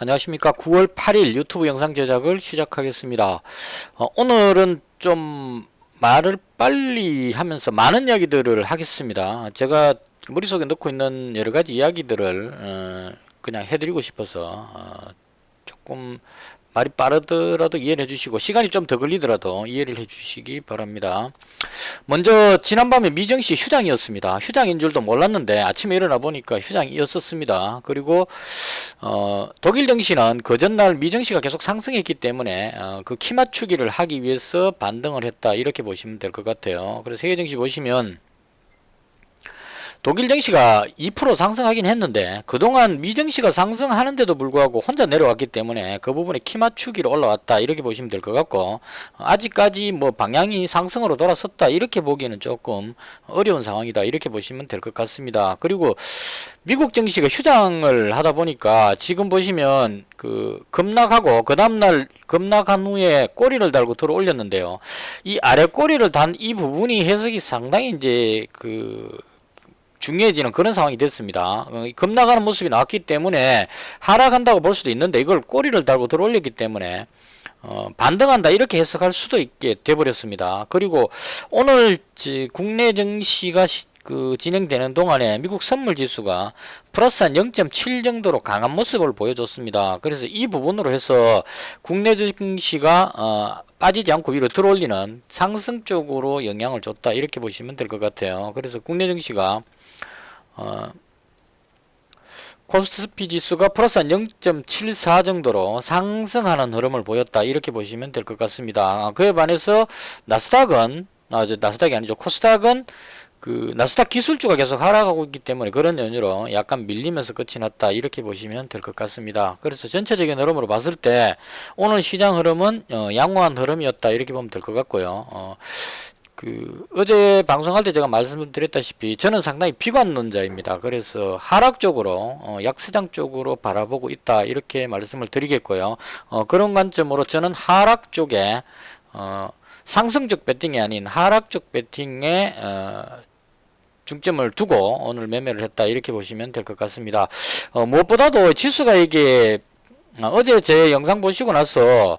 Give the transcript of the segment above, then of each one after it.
안녕하십니까. 9월 8일 유튜브 영상 제작을 시작하겠습니다. 오늘은 좀 말을 빨리 하면서 많은 이야기들을 하겠습니다. 제가 머릿속에 넣고 있는 여러 가지 이야기들을 그냥 해드리고 싶어서 조금 말이 빠르더라도 이해를 해주시고 시간이 좀 더 걸리더라도 이해를 해주시기 바랍니다. 먼저 지난밤에 미정시 휴장이었습니다. 휴장인 줄도 몰랐는데 아침에 일어나 보니까 휴장이었었습니다. 그리고 독일 증시는 그 전날 미정시가 계속 상승했기 때문에 그 키 맞추기를 하기 위해서 반등을 했다 이렇게 보시면 될 것 같아요. 그래서 세계 증시 보시면 독일 증시가 2% 상승하긴 했는데 그동안 미 증시가 상승하는데도 불구하고 혼자 내려왔기 때문에 그 부분에 키 맞추기로 올라왔다 이렇게 보시면 될 것 같고, 아직까지 뭐 방향이 상승으로 돌아섰다 이렇게 보기에는 조금 어려운 상황이다 이렇게 보시면 될 것 같습니다. 그리고 미국 증시가 휴장을 하다 보니까 지금 보시면 그 급락하고 그 다음날 급락한 후에 꼬리를 달고 들어 올렸는데요. 이 아래 꼬리를 단 이 부분이 해석이 상당히 이제 중요해지는 그런 상황이 됐습니다. 급락하는 모습이 나왔기 때문에 하락한다고 볼 수도 있는데 이걸 꼬리를 달고 들어 올렸기 때문에 반등한다 이렇게 해석할 수도 있게 돼버렸습니다. 그리고 오늘 국내 증시가 진행되는 동안에 미국 선물지수가 플러스 한 0.7 정도로 강한 모습을 보여줬습니다. 그래서 이 부분으로 해서 국내 증시가 빠지지 않고 위로 들어올리는 상승 쪽으로 영향을 줬다 이렇게 보시면 될 것 같아요. 그래서 국내 증시가 코스피 지수가 플러스 한 0.74 정도로 상승하는 흐름을 보였다 이렇게 보시면 될 것 같습니다. 그에 반해서 나스닥은 나스닥이 아니죠. 코스닥은 나스닥 기술주가 계속 하락하고 있기 때문에 그런 연유로 약간 밀리면서 끝이 났다 이렇게 보시면 될 것 같습니다. 그래서 전체적인 흐름으로 봤을 때 오늘 시장 흐름은 양호한 흐름이었다 이렇게 보면 될 것 같고요. 어제 방송할 때 제가 말씀드렸다시피 저는 상당히 비관론자입니다. 그래서 하락 쪽으로 약세장 쪽으로 바라보고 있다 이렇게 말씀을 드리겠고요. 그런 관점으로 저는 하락 쪽에 상승적 배팅이 아닌 하락 쪽 배팅에 중점을 두고 오늘 매매를 했다 이렇게 보시면 될 것 같습니다. 무엇보다도 지수가 이게 어제 제 영상 보시고 나서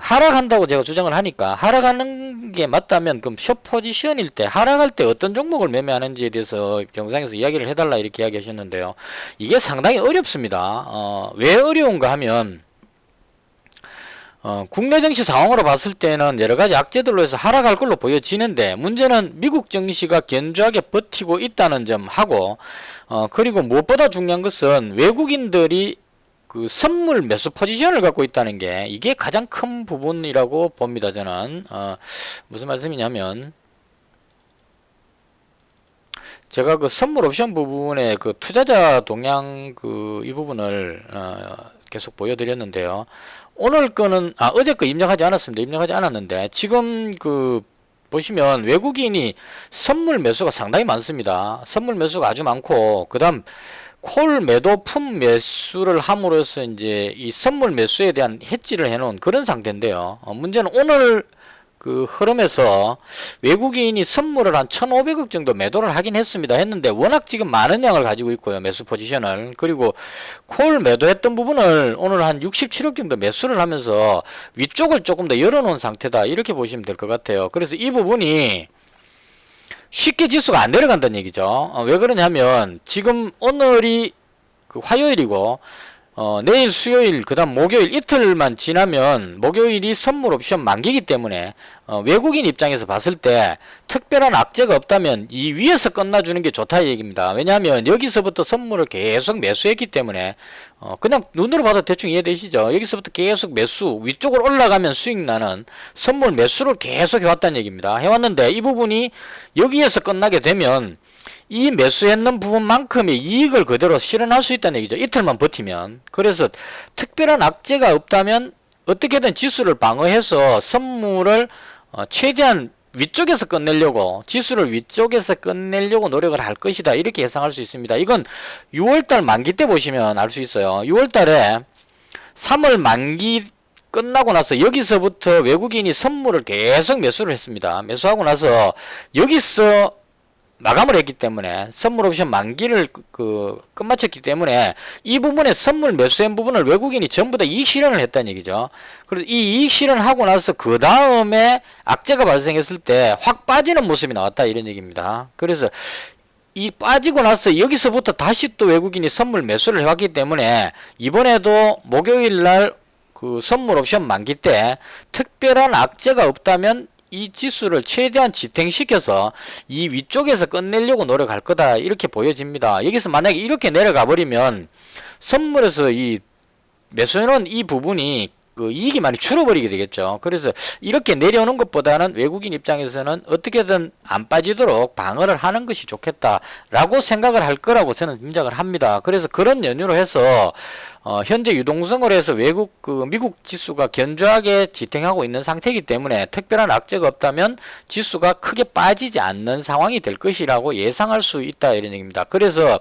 하락한다고 제가 주장을 하니까 하락하는 게 맞다면 그럼 숏 포지션일 때 하락할 때 어떤 종목을 매매하는지에 대해서 영상에서 이야기를 해달라 이렇게 이야기하셨는데요. 이게 상당히 어렵습니다. 왜 어려운가 하면 국내 증시 상황으로 봤을 때는 여러가지 악재들로 해서 하락할 걸로 보여지는데 문제는 미국 증시가 견조하게 버티고 있다는 점하고 그리고 무엇보다 중요한 것은 외국인들이 선물 매수 포지션을 갖고 있다는 게 이게 가장 큰 부분이라고 봅니다. 저는 무슨 말씀이냐면 제가 선물 옵션 부분에 투자자 동향 이 부분을 계속 보여드렸는데요. 오늘 거는 어제 거 입력하지 않았습니다. 입력하지 않았는데 지금 보시면 외국인이 선물 매수가 상당히 많습니다. 선물 매수가 아주 많고 그 다음 콜 매도 품 매수를 함으로써 이제 이 선물 매수에 대한 해지를 해놓은 그런 상태인데요. 문제는 오늘 흐름에서 외국인이 선물을 한 1,500억 정도 매도를 하긴 했는데 워낙 지금 많은 양을 가지고 있고요. 매수 포지션을. 그리고 콜 매도했던 부분을 오늘 한 67억 정도 매수를 하면서 위쪽을 조금 더 열어놓은 상태다 이렇게 보시면 될 것 같아요. 그래서 이 부분이 쉽게 지수가 안 내려간다는 얘기죠. 왜 그러냐면 지금 오늘이 화요일이고 내일 수요일 그 다음 목요일 이틀만 지나면 목요일이 선물 옵션 만기이기 때문에 외국인 입장에서 봤을 때 특별한 악재가 없다면 이 위에서 끝나주는 게 좋다 얘기입니다. 왜냐하면 여기서부터 선물을 계속 매수했기 때문에 그냥 눈으로 봐도 대충 이해되시죠? 여기서부터 계속 매수 위쪽으로 올라가면 수익 나는 선물 매수를 계속 해왔다는 얘기입니다. 해왔는데 이 부분이 여기에서 끝나게 되면 이 매수했는 부분만큼의 이익을 그대로 실현할 수 있다는 얘기죠. 이틀만 버티면. 그래서 특별한 악재가 없다면 어떻게든 지수를 방어해서 선물을 최대한 위쪽에서 끝내려고 지수를 위쪽에서 끝내려고 노력을 할 것이다 이렇게 예상할 수 있습니다. 이건 6월달 만기 때 보시면 알 수 있어요. 6월달에 3월 만기 끝나고 나서 여기서부터 외국인이 선물을 계속 매수를 했습니다. 매수하고 나서 여기서 마감을 했기 때문에 선물 옵션 만기를 끝마쳤기 때문에 이 부분에 선물 매수한 부분을 외국인이 전부 다 이익 실현을 했다는 얘기죠. 그래서 이 이익 실현하고 나서 그 다음에 악재가 발생했을 때 확 빠지는 모습이 나왔다 이런 얘기입니다. 그래서 이 빠지고 나서 여기서부터 다시 또 외국인이 선물 매수를 해왔기 때문에 이번에도 목요일 날 그 선물 옵션 만기 때 특별한 악재가 없다면 이 지수를 최대한 지탱시켜서 이 위쪽에서 끝내려고 노력할 거다 이렇게 보여집니다. 여기서 만약에 이렇게 내려가 버리면 선물에서 이 매수해놓은 이 부분이 이익이 많이 줄어버리게 되겠죠. 그래서 이렇게 내려오는 것보다는 외국인 입장에서는 어떻게든 안 빠지도록 방어를 하는 것이 좋겠다라고 생각을 할 거라고 저는 짐작을 합니다. 그래서 그런 연유로 해서 현재 유동성을 해서 미국 지수가 견조하게 지탱하고 있는 상태이기 때문에 특별한 악재가 없다면 지수가 크게 빠지지 않는 상황이 될 것이라고 예상할 수 있다 이런 얘기입니다. 그래서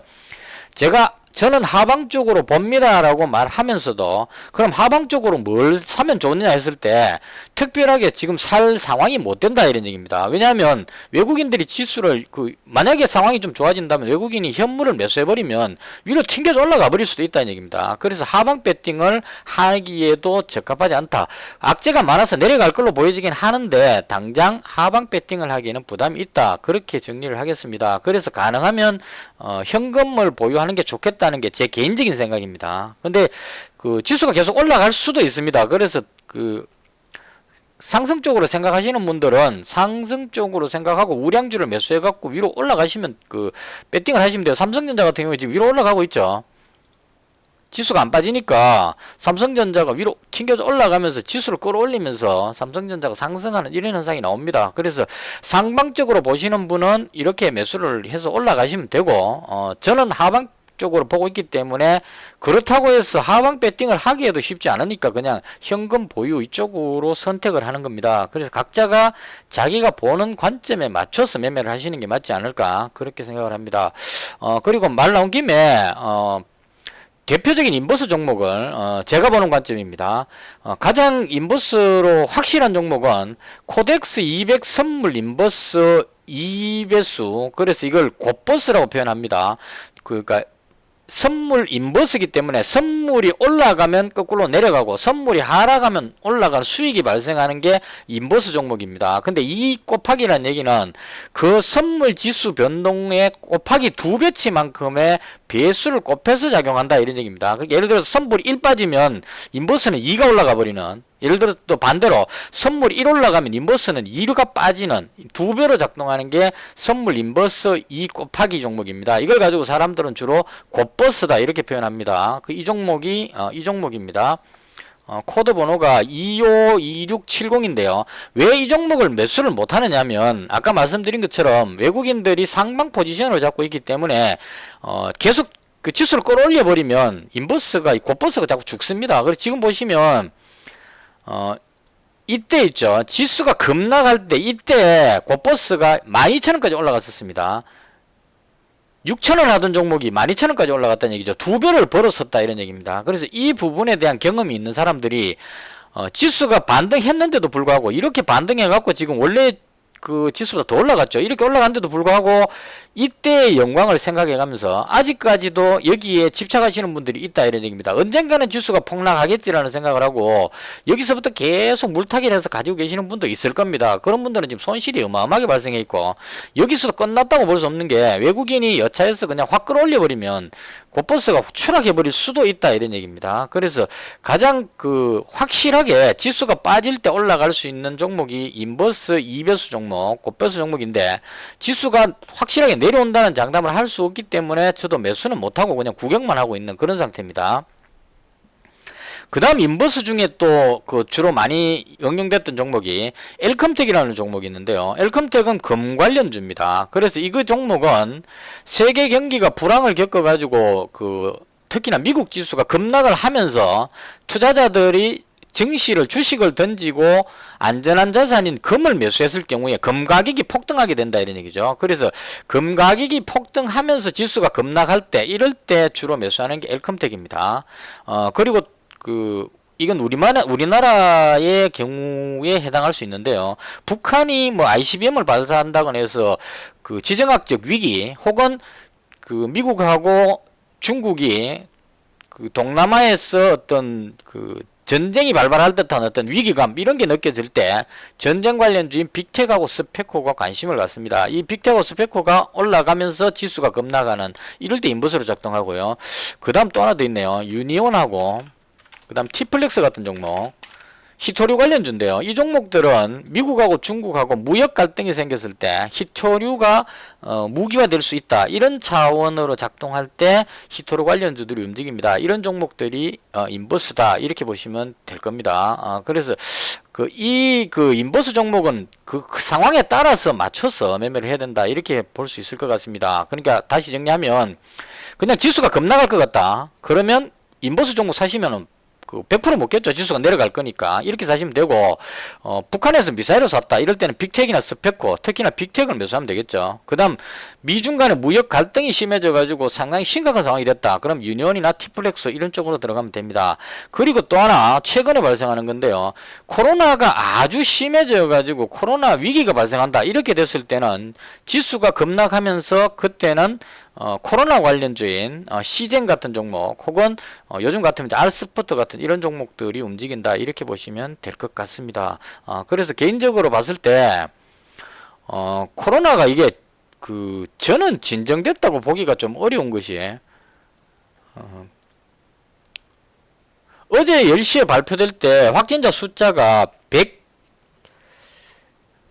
저는 하방 쪽으로 봅니다라고 말하면서도 그럼 하방 쪽으로 뭘 사면 좋느냐 했을 때 특별하게 지금 살 상황이 못 된다 이런 얘기입니다. 왜냐하면 외국인들이 지수를 만약에 상황이 좀 좋아진다면 외국인이 현물을 매수해버리면 위로 튕겨서 올라가 버릴 수도 있다는 얘기입니다. 그래서 하방 배팅을 하기에도 적합하지 않다. 악재가 많아서 내려갈 걸로 보여지긴 하는데 당장 하방 배팅을 하기에는 부담이 있다. 그렇게 정리를 하겠습니다. 그래서 가능하면 현금을 보유하는 게 좋겠다는 게 제 개인적인 생각입니다. 근데 지수가 계속 올라갈 수도 있습니다. 그래서 상승 쪽으로 생각하시는 분들은 상승 쪽으로 생각하고 우량주를 매수해 갖고 위로 올라가시면 배팅을 하시면 돼요. 삼성전자 같은 경우에 지금 위로 올라가고 있죠. 지수가 안 빠지니까 삼성전자가 위로 튕겨서 올라가면서 지수를 끌어올리면서 삼성전자가 상승하는 이런 현상이 나옵니다. 그래서 상방적으로 보시는 분은 이렇게 매수를 해서 올라가시면 되고 저는 하방 쪽으로 보고 있기 때문에 그렇다고 해서 하방 배팅을 하기에도 쉽지 않으니까 그냥 현금 보유 이쪽으로 선택을 하는 겁니다. 그래서 각자가 자기가 보는 관점에 맞춰서 매매를 하시는 게 맞지 않을까 그렇게 생각을 합니다. 그리고 말 나온 김에 대표적인 인버스 종목을 제가 보는 관점입니다. 가장 인버스로 확실한 종목은 코덱스 200 선물 인버스 2배수, 그래서 이걸 곧버스라고 표현합니다. 그러니까 선물 인버스이기 때문에 선물이 올라가면 거꾸로 내려가고 선물이 하락하면 올라가는 수익이 발생하는 게 인버스 종목입니다. 근데 이 곱하기라는 얘기는 그 선물 지수 변동의 곱하기 2배치만큼의 배수를 곱해서 작용한다 이런 얘기입니다. 예를 들어서 선물이 1 빠지면 인버스는 2가 올라가 버리는, 예를 들어 또 반대로 선물이 1 올라가면 인버스는 2가 빠지는 2배로 작동하는 게 선물 인버스 2 곱하기 종목입니다. 이걸 가지고 사람들은 주로 곧버스다 이렇게 표현합니다. 이 종목이 이 종목입니다. 코드 번호가 252670인데요. 왜 이 종목을 매수를 못하느냐 하면 아까 말씀드린 것처럼 외국인들이 상방 포지션을 잡고 있기 때문에 계속 그 지수를 끌어올려 버리면 인버스가 곧버스가 자꾸 죽습니다. 그래서 지금 보시면 이때 있죠. 지수가 급락할 때 이때 곧버스가 12,000원까지 올라갔었습니다. 6,000원 하던 종목이 12,000원까지 올라갔다는 얘기죠. 2배를 벌었었다 이런 얘기입니다. 그래서 이 부분에 대한 경험이 있는 사람들이 지수가 반등했는데도 불구하고 이렇게 반등해 갖고 지금 원래 그 지수보다 더 올라갔죠. 이렇게 올라간데도 불구하고 이때의 영광을 생각해 가면서 아직까지도 여기에 집착하시는 분들이 있다 이런 얘기입니다. 언젠가는 지수가 폭락하겠지라는 생각을 하고 여기서부터 계속 물타기를 해서 가지고 계시는 분도 있을 겁니다. 그런 분들은 지금 손실이 어마어마하게 발생해 있고 여기서 끝났다고 볼 수 없는 게 외국인이 여차해서 그냥 확 끌어올려 버리면 곧버스가 추락해 버릴 수도 있다 이런 얘기입니다. 그래서 가장 확실하게 지수가 빠질 때 올라갈 수 있는 종목이 인버스 2배수 종목, 곧배수 종목인데 지수가 확실하게 내려온다는 장담을 할 수 없기 때문에 저도 매수는 못하고 그냥 구경만 하고 있는 그런 상태입니다. 그 다음 인버스 중에 또 주로 많이 응용됐던 종목이 엘컴텍이라는 종목이 있는데요. 엘컴텍은 금 관련주입니다. 그래서 이 종목은 세계 경기가 불황을 겪어가지고 특히나 미국 지수가 급락을 하면서 투자자들이 증시를 주식을 던지고 안전한 자산인 금을 매수했을 경우에 금 가격이 폭등하게 된다 이런 얘기죠. 그래서 금 가격이 폭등하면서 지수가 급락할 때 이럴 때 주로 매수하는 게 엘컴텍입니다. 그리고 이건 우리나라의 경우에 해당할 수 있는데요. 북한이 뭐 ICBM을 발사한다거나 해서 그 지정학적 위기 혹은 그 미국하고 중국이 그 동남아에서 어떤 그 전쟁이 발발할 듯한 어떤 위기감 이런 게 느껴질 때 전쟁 관련주인 빅텍하고 스페코가 관심을 갖습니다. 이 빅텍하고 스페코가 올라가면서 지수가 급락하는 이럴 때 인버스로 작동하고요. 그 다음 또 하나 더 있네요. 유니온하고 그 다음 티플렉스 같은 종목 히토류 관련주인데요. 이 종목들은 미국하고 중국하고 무역 갈등이 생겼을 때 히토류가 무기화 될 수 있다. 이런 차원으로 작동할 때 히토류 관련주들이 움직입니다. 이런 종목들이 인버스다. 이렇게 보시면 될 겁니다. 그래서 그 인버스 종목은 그 상황에 따라서 맞춰서 매매를 해야 된다. 이렇게 볼 수 있을 것 같습니다. 그러니까 다시 정리하면 그냥 지수가 급락할 것 같다. 그러면 인버스 종목 사시면은 그 100% 먹겠죠. 지수가 내려갈 거니까. 이렇게 사시면 되고, 북한에서 미사일을 쐈다. 이럴 때는 빅텍이나 스페코, 특히나 빅텍을 매수하면 되겠죠. 그 다음, 미중 간의 무역 갈등이 심해져가지고 상당히 심각한 상황이 됐다. 그럼 유니온이나 티플렉스 이런 쪽으로 들어가면 됩니다. 그리고 또 하나, 최근에 발생하는 건데요. 코로나가 아주 심해져가지고 코로나 위기가 발생한다. 이렇게 됐을 때는 지수가 급락하면서 그때는 코로나 관련주인 시젠 같은 종목 혹은 요즘 같으면 알스포트 같은 이런 종목들이 움직인다 이렇게 보시면 될 것 같습니다. 그래서 개인적으로 봤을 때 코로나가 이게 저는 진정됐다고 보기가 좀 어려운 것이 어제 10시에 발표될 때 확진자 숫자가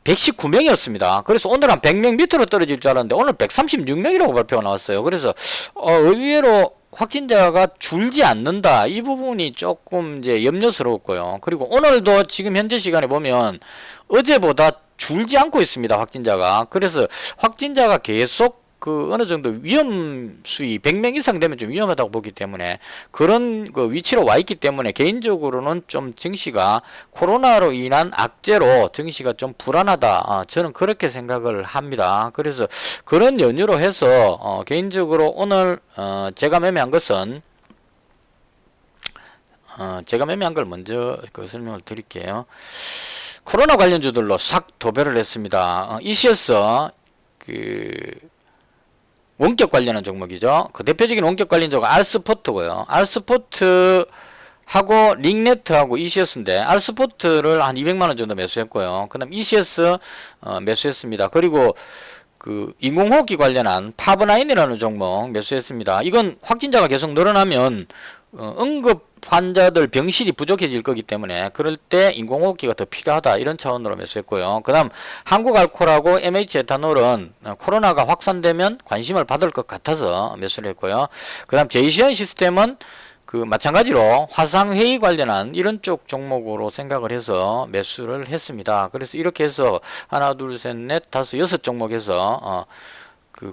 119명이었습니다. 그래서 오늘 한 100명 밑으로 떨어질 줄 알았는데 오늘 136명이라고 발표가 나왔어요. 그래서 의외로 확진자가 줄지 않는다. 이 부분이 조금 이제 염려스러웠고요. 그리고 오늘도 지금 현재 시간에 보면 어제보다 줄지 않고 있습니다. 확진자가. 그래서 확진자가 계속 어느 정도 위험 수위 100명 이상 되면 좀 위험하다고 보기 때문에 그런 위치로 와 있기 때문에 개인적으로는 좀 증시가 코로나로 인한 악재로 증시가 좀 불안하다. 저는 그렇게 생각을 합니다. 그래서 그런 연유로 해서 개인적으로 오늘 제가 매매한 것은 제가 매매한 걸 먼저 설명을 드릴게요. 코로나 관련주들로 싹 도배를 했습니다. ECS 원격 관련한 종목이죠. 그 대표적인 원격 관련 종목 알스포트고요. 알스포트하고 링네트하고 ECS인데 알스포트를 한 200만원 정도 매수했고요. 그 다음 ECS 매수했습니다. 그리고 인공호흡기 관련한 파브나인이라는 종목 매수했습니다. 이건 확진자가 계속 늘어나면 응급 환자들 병실이 부족해질 거기 때문에 그럴 때 인공호흡기가 더 필요하다 이런 차원으로 매수했고요. 그 다음 한국알코올하고 MH에탄올은 코로나가 확산되면 관심을 받을 것 같아서 매수를 했고요. 그 다음 제이시언 시스템은 마찬가지로 화상회의 관련한 이런 쪽 종목으로 생각을 해서 매수를 했습니다. 그래서 이렇게 해서 하나 둘 셋 넷 다섯 여섯 종목에서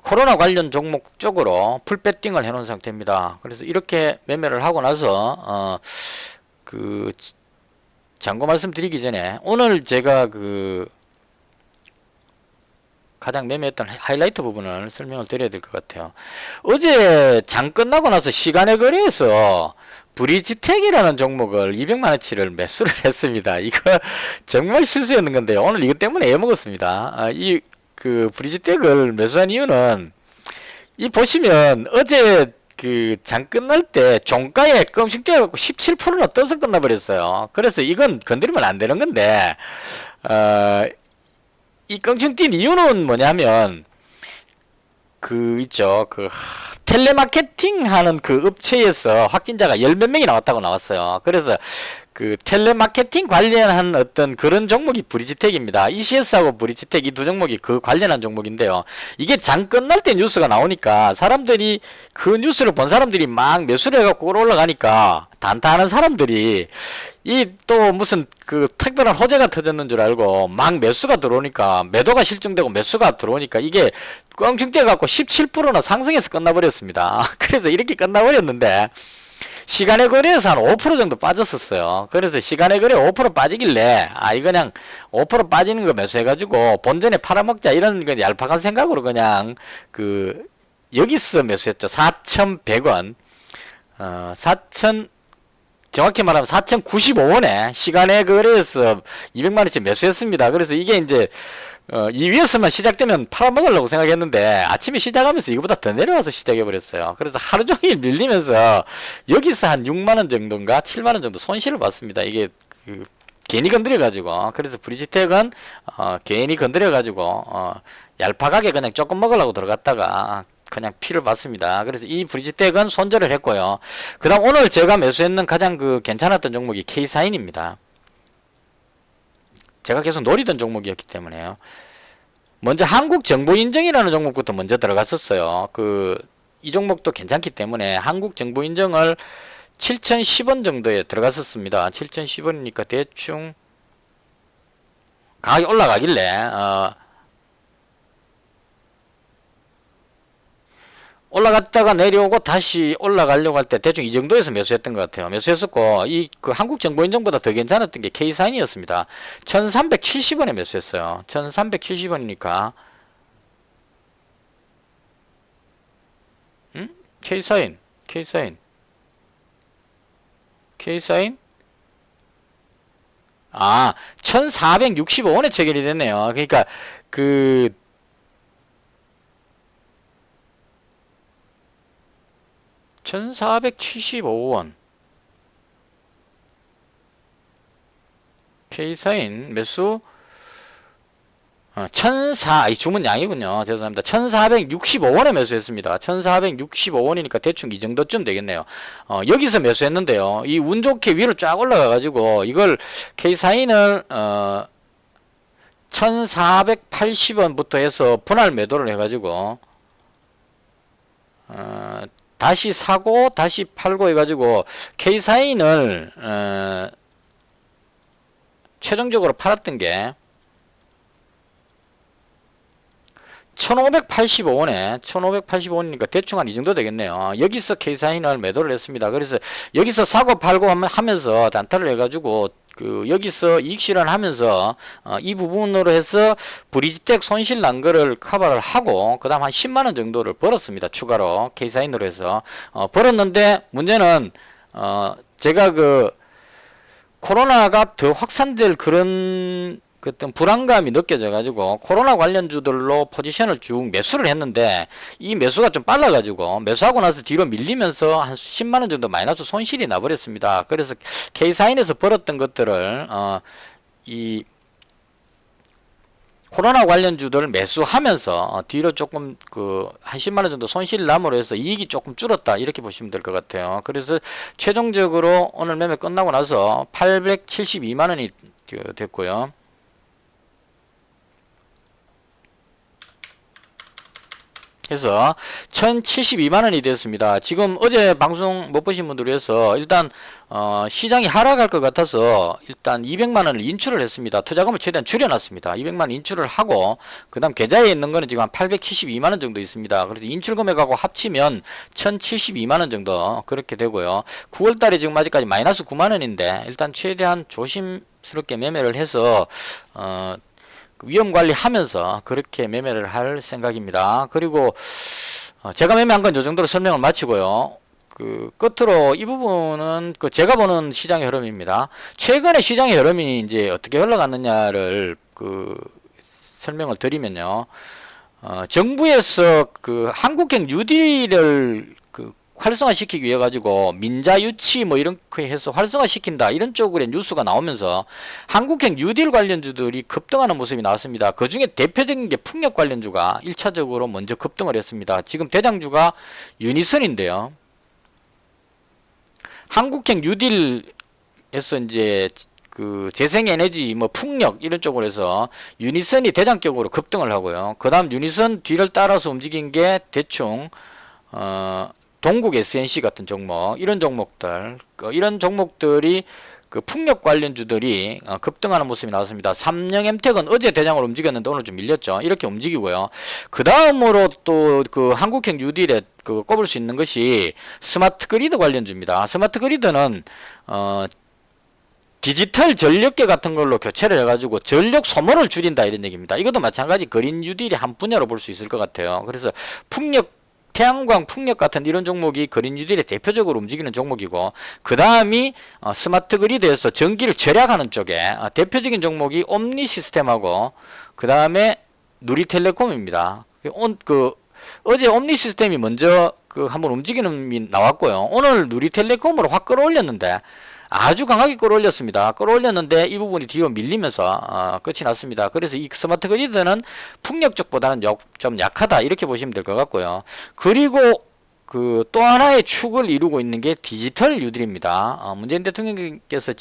코로나 관련 종목 쪽으로 풀배팅을 해놓은 상태입니다. 그래서 이렇게 매매를 하고 나서 참고 말씀드리기 전에 오늘 제가 가장 매매했던 하이라이트 부분을 설명을 드려야 될 것 같아요. 어제 장 끝나고 나서 시간의 거래에서 브리지텍이라는 종목을 200만원치를 매수를 했습니다. 이거 정말 실수였는 건데요. 오늘 이것 때문에 애먹었습니다. 브리지텍을 매수한 이유는 보시면 어제 장 끝날 때 종가에 껌씩 뛰어갖고 17%나 떠서 끝나버렸어요. 그래서 이건 건드리면 안 되는 건데 이 껑충 뛴 이유는 뭐냐면 텔레마케팅 하는 업체에서 확진자가 열 몇 명이 나왔다고 나왔어요. 그래서 텔레마케팅 관련한 어떤 그런 종목이 브리지텍입니다. ECS하고 브리지텍 이 두 종목이 관련한 종목인데요. 이게 장 끝날 때 뉴스가 나오니까 사람들이 뉴스를 본 사람들이 막 매수를 해갖고 올라가니까 단타하는 사람들이 또 무슨 특별한 호재가 터졌는 줄 알고 막 매수가 들어오니까 매도가 실증되고 매수가 들어오니까 이게 껑충 뛰어갖고 17%나 상승해서 끝나버렸습니다. 그래서 이렇게 끝나버렸는데 시간의 거래에서 한 5% 정도 빠졌었어요. 그래서 시간의 거래 5% 빠지길래 이거 그냥 5% 빠지는 거 매수해가지고 본전에 팔아먹자 이런 건 얄팍한 생각으로 그냥 여기서 매수했죠. 4,100원 정확히 말하면 4,095원에 시간에 거래해서 200만원치 매수했습니다. 그래서 이게 이제 이 위에서만 시작되면 팔아먹으려고 생각했는데 아침에 시작하면서 이거보다 더 내려와서 시작해버렸어요. 그래서 하루 종일 밀리면서 여기서 한 6만원 정도인가 7만원 정도 손실을 봤습니다. 이게 괜히 건드려가지고. 그래서 브리지텍은 괜히 건드려가지고 얄팍하게 그냥 조금 먹으려고 들어갔다가 그냥 피를 봤습니다. 그래서 이 브리지텍은 손절을 했고요. 그 다음 오늘 제가 매수했는 가장 괜찮았던 종목이 K사인입니다. 제가 계속 노리던 종목이었기 때문에요. 먼저 한국정보인증이라는 종목부터 먼저 들어갔었어요. 이 종목도 괜찮기 때문에 한국정보인증을 7,010원 정도에 들어갔었습니다. 7,010원이니까 대충 가격이 올라가길래 올라갔다가 내려오고 다시 올라가려고 할 때 대충 이 정도에서 매수했던 것 같아요. 매수했었고 그 한국정보인증보다 더 괜찮았던 게 K사인이었습니다. 1370원에 매수했어요. 1370원이니까 K사인 아 1465원에 체결이 됐네요. 그러니까 1475원 K사인 매수 1,400 주문량이군요. 죄송합니다. 1465원에 매수했습니다. 1465원이니까 대충 이 정도쯤 되겠네요. 여기서 매수했는데요. 이 운 좋게 위로 쫙 올라가 가지고 이걸 K사인을 1480원부터 해서 분할 매도를 해 가지고 다시 사고 다시 팔고 해가지고 K사인을 최종적으로 팔았던 게 1585원이니까 대충 한 이 정도 되겠네요. 여기서 K사인을 매도를 했습니다. 그래서 여기서 사고 팔고 하면서 단타를 해가지고 여기서 이익 실현하면서 이 부분으로 해서 브리지텍 손실 난 거를 커버를 하고 그 다음 한 10만원 정도를 벌었습니다. 추가로 K사인으로 해서 벌었는데 문제는 제가 코로나가 더 확산될 그런 어떤 불안감이 느껴져 가지고 코로나 관련주들로 포지션을 쭉 매수를 했는데 이 매수가 좀 빨라 가지고 매수하고 나서 뒤로 밀리면서 한 10만원 정도 마이너스 손실이 나버렸습니다. 그래서 K사인에서 벌었던 것들을 이 코로나 관련주들을 매수하면서 뒤로 조금 한 10만원 정도 손실 남으로 해서 이익이 조금 줄었다 이렇게 보시면 될 것 같아요. 그래서 최종적으로 오늘 매매 끝나고 나서 872만원이 됐고요. 그래서 1072만원이 됐습니다. 지금 어제 방송 못 보신 분들 위해서 일단 시장이 하락할 것 같아서 일단 200만원을 인출을 했습니다. 투자금을 최대한 줄여놨습니다. 200만원 인출을 하고 그 다음 계좌에 있는 거는 지금 한 872만원 정도 있습니다. 그래서 인출 금액하고 합치면 1072만원 정도 그렇게 되고요. 9월달에 지금 아직까지 마이너스 9만원인데 일단 최대한 조심스럽게 매매를 해서 위험 관리하면서 그렇게 매매를 할 생각입니다. 그리고 제가 매매한 건 이 정도로 설명을 마치고요. 끝으로 이 부분은 제가 보는 시장의 흐름입니다. 최근에 시장의 흐름이 이제 어떻게 흘러갔느냐를 설명을 드리면요. 정부에서 한국형 뉴딜을 활성화시키기 위해 가지고 민자 유치 뭐 이렇게 해서 활성화시킨다 이런 쪽으로 뉴스가 나오면서 한국형 뉴딜 관련주들이 급등하는 모습이 나왔습니다. 그 중에 대표적인 게 풍력 관련주가 1차적으로 먼저 급등을 했습니다. 지금 대장주가 유니선인데요. 한국형 뉴딜에서 이제 재생에너지 뭐 풍력 이런 쪽으로 해서 유니선이 대장격으로 급등을 하고요. 그 다음 유니선 뒤를 따라서 움직인 게 대충 동국 SNC 같은 종목, 이런 종목들, 이런 종목들이 풍력 관련주들이 급등하는 모습이 나왔습니다. 삼성엠텍은 어제 대장으로 움직였는데 오늘 좀 밀렸죠. 이렇게 움직이고요. 그 다음으로 또 한국형 뉴딜에 꼽을 수 있는 것이 스마트 그리드 관련주입니다. 스마트 그리드는 디지털 전력계 같은 걸로 교체를 해가지고 전력 소모를 줄인다 이런 얘기입니다. 이것도 마찬가지 그린 뉴딜의 한 분야로 볼 수 있을 것 같아요. 그래서 풍력 태양광, 풍력 같은 이런 종목이 그린 뉴딜에 대표적으로 움직이는 종목이고, 그 다음이 스마트 그리드에서 전기를 절약하는 쪽에 대표적인 종목이 옴니 시스템하고, 그 다음에 누리텔레콤입니다. 어제 옴니 시스템이 먼저 한번 움직이는 미 나왔고요. 오늘 누리텔레콤으로 확 끌어올렸는데 아주 강하게 끌어올렸습니다. 끌어올렸는데 이 부분이 뒤로 밀리면서 끝이 났습니다. 그래서 이 스마트 그리드는 풍력 쪽보다는 좀 약하다 이렇게 보시면 될 것 같고요. 그리고 또 하나의 축을 이루고 있는 게 디지털 뉴딜입니다. 문재인 대통령께서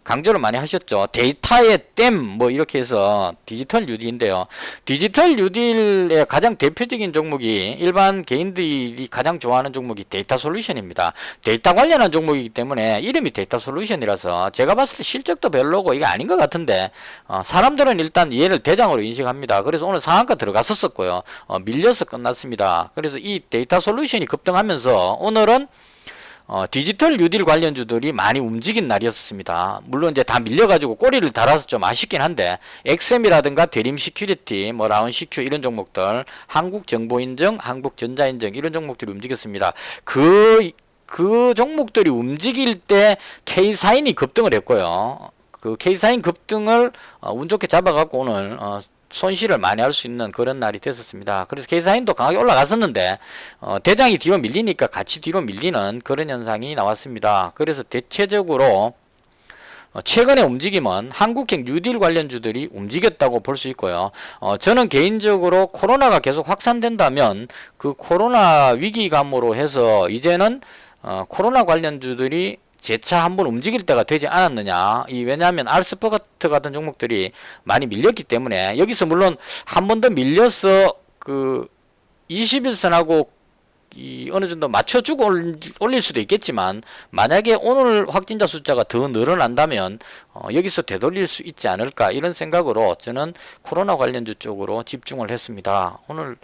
강조를 많이 하셨죠. 데이터의 댐 뭐 이렇게 해서 디지털 뉴딜인데요. 디지털 뉴딜의 가장 대표적인 종목이 일반 개인들이 가장 좋아하는 종목이 데이터 솔루션입니다. 데이터 관련한 종목이기 때문에 이름이 데이터 솔루션이라서 제가 봤을 때 실적도 별로고 이게 아닌 것 같은데 사람들은 일단 얘를 대장으로 인식합니다. 그래서 오늘 상한가 들어갔었고요. 밀려서 끝났습니다. 그래서 이 데이터 솔루션이 급등하면서 오늘은 디지털 뉴딜 관련주들이 많이 움직인 날이었습니다. 물론 이제 다 밀려가지고 꼬리를 달아서 좀 아쉽긴 한데, 엑셈이라든가 대림 시큐리티, 뭐 라운 시큐 이런 종목들, 한국정보인증, 한국전자인증 이런 종목들이 움직였습니다. 그 종목들이 움직일 때 K사인이 급등을 했고요. 그 K사인 급등을 운 좋게 잡아갖고 오늘 손실을 많이 할 수 있는 그런 날이 됐었습니다. 그래서 K사인도 강하게 올라갔었는데 대장이 뒤로 밀리니까 같이 뒤로 밀리는 그런 현상이 나왔습니다. 그래서 대체적으로 최근의 움직임은 한국형 뉴딜 관련주들이 움직였다고 볼 수 있고요. 저는 개인적으로 코로나가 계속 확산된다면 그 코로나 위기감으로 해서 이제는 코로나 관련주들이 재차 한번 움직일 때가 되지 않았느냐. 왜냐하면 알스포트 같은 종목들이 많이 밀렸기 때문에 여기서 물론 한 번 더 밀려서 21선하고 어느 정도 맞춰주고 올릴 수도 있겠지만, 만약에 오늘 확진자 숫자가 더 늘어난다면 여기서 되돌릴 수 있지 않을까 이런 생각으로 저는 코로나 관련주 쪽으로 집중을 했습니다. 오늘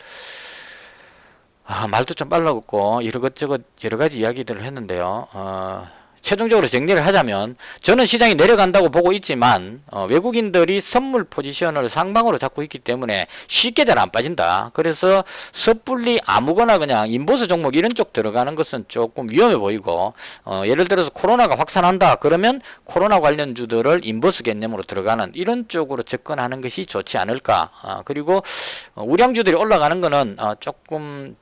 말도 좀 빨라졌고 이것저것 여러 가지 이야기들을 했는데요. 최종적으로 정리를 하자면 저는 시장이 내려간다고 보고 있지만 외국인들이 선물 포지션을 상방으로 잡고 있기 때문에 쉽게 잘 안 빠진다. 그래서 섣불리 아무거나 그냥 인버스 종목 이런 쪽 들어가는 것은 조금 위험해 보이고, 예를 들어서 코로나가 확산한다 그러면 코로나 관련주들을 인버스 개념으로 들어가는 이런 쪽으로 접근하는 것이 좋지 않을까. 그리고 우량주들이 올라가는 거는 조금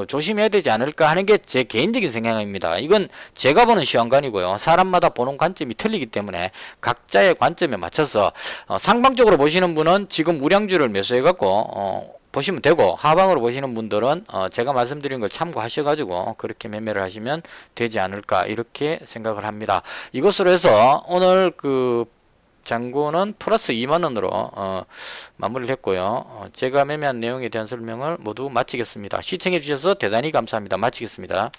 조심해야 되지 않을까 하는 게 제 개인적인 생각입니다. 이건 제가 보는 시황관이고요. 사람마다 보는 관점이 틀리기 때문에 각자의 관점에 맞춰서 상방적으로 보시는 분은 지금 우량주를 매수해갖고 보시면 되고, 하방으로 보시는 분들은 제가 말씀드린 걸 참고하셔가지고 그렇게 매매를 하시면 되지 않을까 이렇게 생각을 합니다. 이것으로 해서 오늘 잔고는 플러스 2만원으로 마무리를 했고요. 제가 매매한 내용에 대한 설명을 모두 마치겠습니다. 시청해 주셔서 대단히 감사합니다. 마치겠습니다.